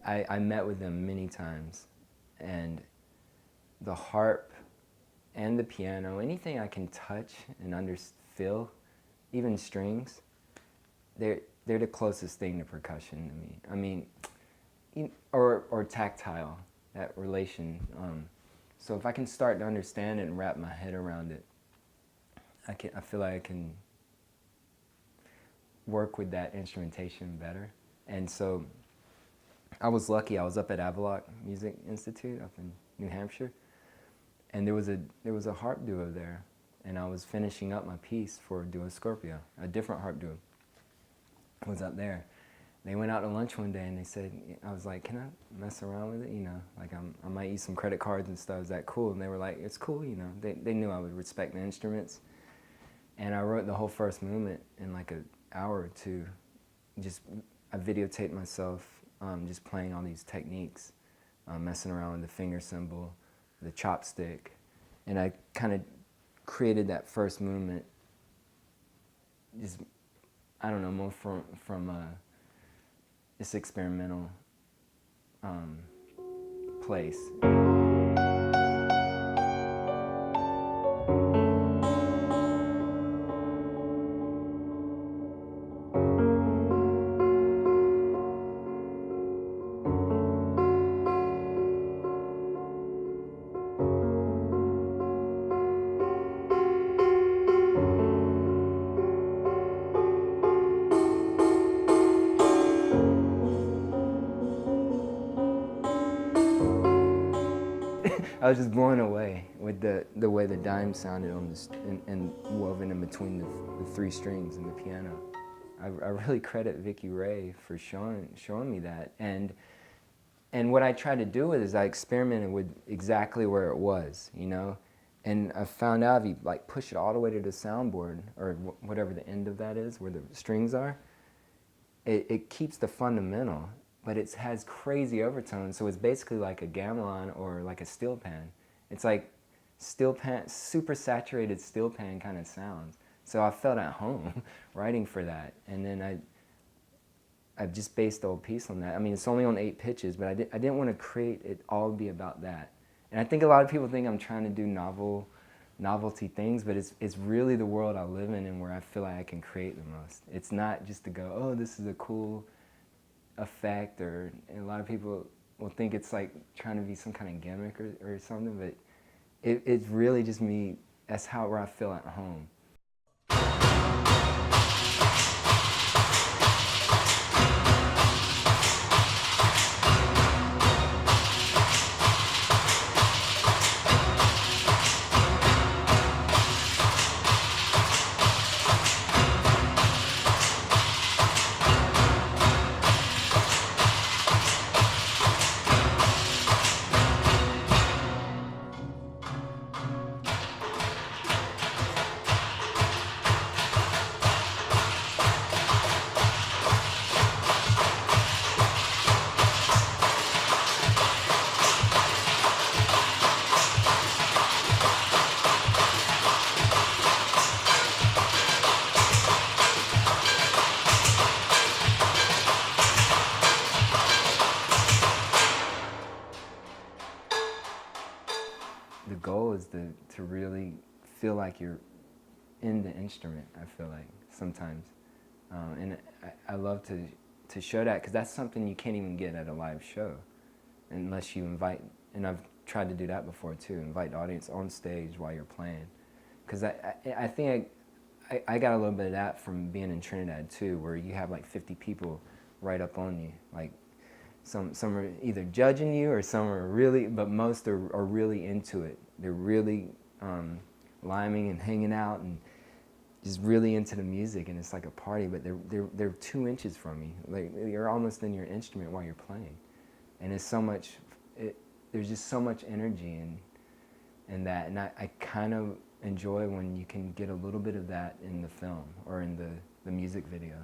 I met with them many times, and the harp and the piano, anything I can touch and feel, even strings, they're the closest thing to percussion to me. I mean, or tactile, that relation. So if I can start to understand it and wrap my head around it, I feel like I can work with that instrumentation better. And so I was lucky. I was up at Avaloq Music Institute up in New Hampshire, and there was a harp duo there, and I was finishing up my piece for Duo Scorpio. A different harp duo was up there. They went out to lunch one day, and they said, I was like, can I mess around with it? You know, like I might use some credit cards and stuff. Is that cool? And they were like, it's cool. You know, they knew I would respect the instruments, and I wrote the whole first movement in like an hour or two. I videotaped myself just playing all these techniques, messing around with the finger cymbal, the chopstick, and I kind of created that first movement. Just, I don't know, more from this experimental place. I was just blown away with the way the dime sounded on this and woven in between the three strings and the piano. I really credit Vicky Ray for showing me that. And what I tried to do with it is I experimented with exactly where it was, you know? And I found out if you like push it all the way to the soundboard, or whatever the end of that is, where the strings are, it keeps the fundamental, but it has crazy overtones, so it's basically like a gamelan or like a steel pan. It's like steel pan, super saturated steel pan kind of sounds. So I felt at home writing for that, and then I just based the whole piece on that. I mean, it's only on 8 pitches, but I didn't want to create it all be about that. And I think a lot of people think I'm trying to do novelty things, but it's really the world I live in and where I feel like I can create the most. It's not just to go, oh, this is a cool effect, and a lot of people will think it's like trying to be some kind of gimmick or something, but it's really just me. That's where I feel at home. The goal is to really feel like you're in the instrument, I feel like, sometimes. And I love to show that, because that's something you can't even get at a live show unless you invite, and I've tried to do that before too, invite the audience on stage while you're playing. Because I think I got a little bit of that from being in Trinidad too, where you have like 50 people right up on you. Like some are either judging you, or some are really, but most are really into it. They're really liming and hanging out and just really into the music, and it's like a party, but they're 2 inches from you. Like, you're almost in your instrument while you're playing. And it's so much, there's just so much energy in that, and I kind of enjoy when you can get a little bit of that in the film or in the music video.